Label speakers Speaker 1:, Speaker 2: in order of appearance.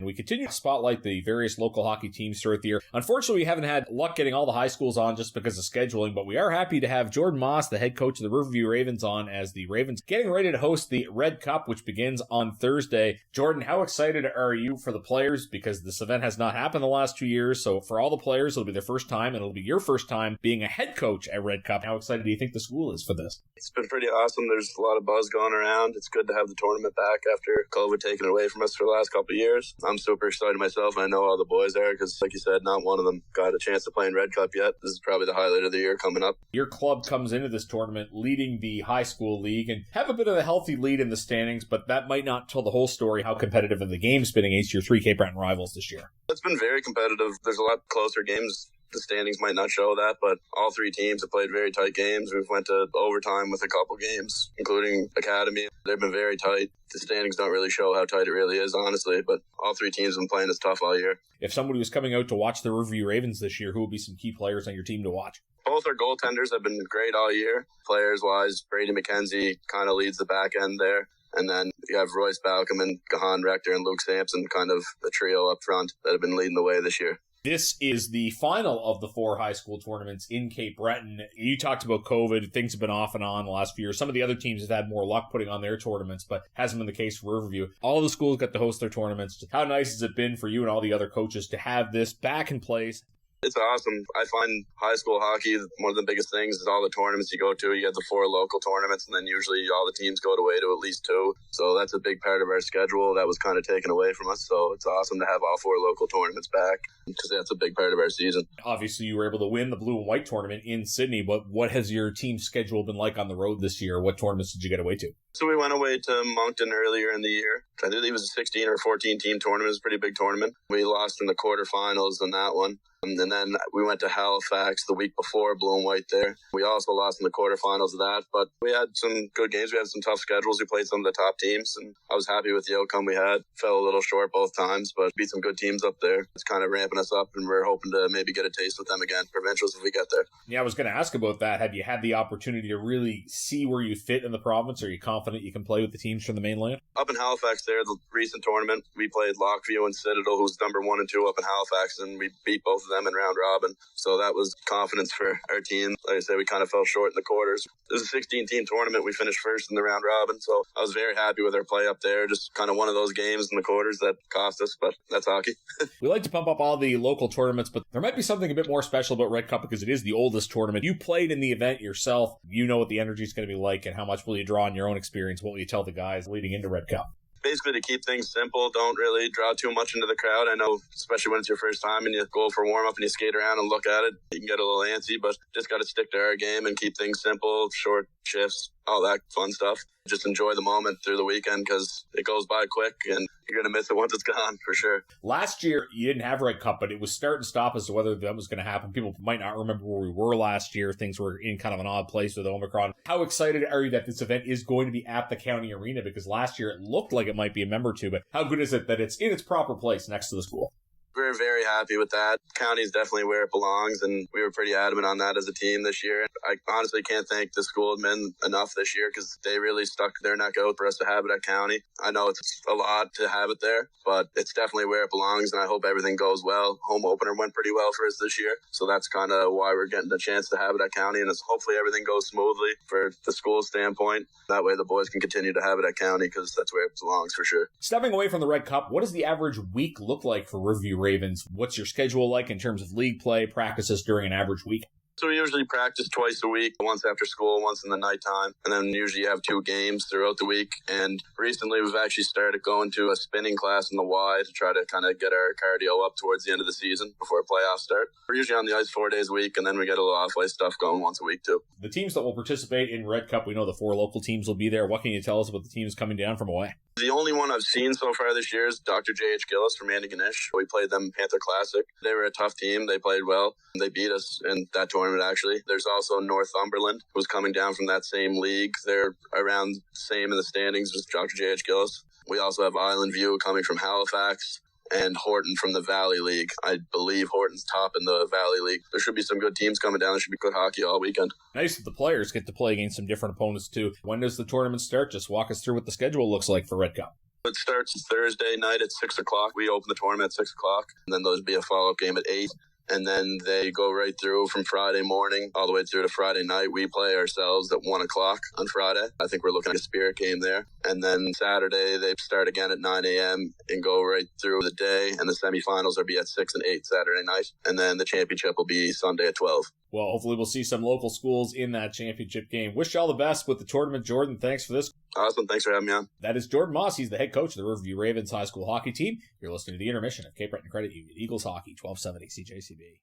Speaker 1: We continue to spotlight the various local hockey teams throughout the year. Unfortunately, we haven't had luck getting all the high schools on just because of scheduling, but we are happy to have Jordan Moss, the head coach of the Riverview Ravens, on as the Ravens getting ready to host the Red Cup, which begins on Thursday. Jordan, how excited are you for the players? Because this event has not happened the last 2 years, so for all the players, it'll be their first time, and it'll be your first time being a head coach at Red Cup. How excited do you think the school is for this?
Speaker 2: It's been pretty awesome. There's a lot of buzz going around. It's good to have the tournament back after COVID taken away from us for the last couple of years. I'm super excited myself, and I know all the boys are because, like you said, not one of them got a chance to play in Red Cup yet. This is probably the highlight of the year coming up.
Speaker 1: Your club comes into this tournament leading the high school league and have a bit of a healthy lead in the standings, but that might not tell the whole story how competitive the game's been against your three Cape Breton rivals this year.
Speaker 2: It's been very competitive. There's a lot closer games. The standings might not show that, but all three teams have played very tight games. We've went to overtime with a couple games, including Academy. They've been very tight. The standings don't really show how tight it really is, honestly, but all three teams have been playing as tough all year.
Speaker 1: If somebody was coming out to watch the Riverview Ravens this year, who would be some key players on your team to watch?
Speaker 2: Both our goaltenders have been great all year. Players-wise, Brady McKenzie kind of leads the back end there. And then you have Royce Balcom and Gahan Rector and Luke Sampson, kind of the trio up front that have been leading the way this year.
Speaker 1: This is the final of the 4 high school tournaments in Cape Breton. You talked about COVID. Things have been off and on the last few years. Some of the other teams have had more luck putting on their tournaments, but hasn't been the case for Riverview. All the schools got to host their tournaments. How nice has it been for you and all the other coaches to have this back in place?
Speaker 2: It's awesome. I find high school hockey, one of the biggest things is all the tournaments you go to. You get the 4 local tournaments, and then usually all the teams go away to at least 2. So that's a big part of our schedule that was kind of taken away from us. So it's awesome to have all 4 local tournaments back because that's a big part of our season.
Speaker 1: Obviously, you were able to win the blue and white tournament in Sydney, but what has your team's schedule been like on the road this year? What tournaments did you get away to?
Speaker 2: So we went away to Moncton earlier in the year. I believe it was a 16 or 14 team tournament. It was a pretty big tournament. We lost in the quarterfinals in that one. And then we went to Halifax the week before, blue and white there. We also lost in the quarterfinals of that, but we had some good games. We had some tough schedules. We played some of the top teams, and I was happy with the outcome we had. Fell a little short both times, but beat some good teams up there. It's kind of ramping us up, and we're hoping to maybe get a taste with them again, provincials, if we get there.
Speaker 1: Yeah, I was going to ask about that. Have you had the opportunity to really see where you fit in the province? Are you confident you can play with the teams from the mainland?
Speaker 2: Up in Halifax there, the recent tournament, we played Lockview and Citadel, who's number 1 and 2 up in Halifax, and we beat both of them in round robin. So that was confidence for our team. Like I said, we kind of fell short in the quarters. It was a 16-team tournament. We finished first in the round robin. So I was very happy with our play up there. Just kind of one of those games in the quarters that cost us, but that's hockey.
Speaker 1: We like to pump up all the local tournaments, but there might be something a bit more special about Red Cup because it is the oldest tournament. You played in the event yourself. You know what the energy is going to be like and how much will you draw on your own experience. What will you tell the guys leading into Red Cup?
Speaker 2: Basically, to keep things simple, don't really draw too much into the crowd. I know, especially when it's your first time and you go for warm-up and you skate around and look at it, you can get a little antsy, but just got to stick to our game and keep things simple, short shifts, all that fun stuff. Just enjoy the moment through the weekend because it goes by quick and you're going to miss it once it's gone, for sure.
Speaker 1: Last year, you didn't have Red Cup, but it was start and stop as to whether that was going to happen. People might not remember where we were last year. Things were in kind of an odd place with Omicron. How excited are you that this event is going to be at the county arena? Because last year it looked like it might be a member too, but how good is it that it's in its proper place next to the school?
Speaker 2: We're very happy with that. County is definitely where it belongs, and we were pretty adamant on that as a team this year. I honestly can't thank the school admin enough this year because they really stuck their neck out for us to have it at County. I know it's a lot to have it there, but it's definitely where it belongs, and I hope everything goes well. Home opener went pretty well for us this year, so that's kind of why we're getting the chance to have it at County, and it's hopefully everything goes smoothly for the school standpoint. That way the boys can continue to have it at County because that's where it belongs for sure.
Speaker 1: Stepping away from the Red Cup, what does the average week look like for Riverview Ravens? What's your schedule like in terms of league play, practices during an average week?
Speaker 2: So we usually practice twice a week, once after school, once in the nighttime. And then usually you have 2 games throughout the week. And recently we've actually started going to a spinning class in the Y to try to kind of get our cardio up towards the end of the season before playoffs start. We're usually on the ice 4 days a week, and then we get a little off-ice stuff going once a week too.
Speaker 1: The teams that will participate in Red Cup, we know the 4 local teams will be there. What can you tell us about the teams coming down from away?
Speaker 2: The only one I've seen so far this year is Dr. J.H. Gillis from Antigonish. We played them in Panther Classic. They were a tough team. They played well. They beat us in that tournament, actually. There's also Northumberland, who's coming down from that same league. They're around the same in the standings as Dr. J.H. Gillis. We also have Island View coming from Halifax and Horton from the Valley League. I believe Horton's top in the Valley League. There should be some good teams coming down. There should be good hockey all weekend.
Speaker 1: Nice that the players get to play against some different opponents too. When does the tournament start? Just walk us through what the schedule looks like for Red Cup.
Speaker 2: It starts Thursday night at 6 o'clock. We open the tournament at 6 o'clock, and then there'll be a follow-up game at 8. And then they go right through from Friday morning all the way through to Friday night. We play ourselves at 1 o'clock on Friday. I think we're looking at a spirit game there. And then Saturday, they start again at 9 a.m. and go right through the day. And the semifinals will be at 6 and 8 Saturday night. And then the championship will be Sunday at 12.
Speaker 1: Well, hopefully we'll see some local schools in that championship game. Wish you all the best with the tournament, Jordan. Thanks for this.
Speaker 2: Awesome. Thanks for having me on.
Speaker 1: That is Jordan Moss. He's the head coach of the Riverview Ravens high school hockey team. You're listening to the intermission of Cape Breton Credit Union Eagles Hockey, 1270 CJCB.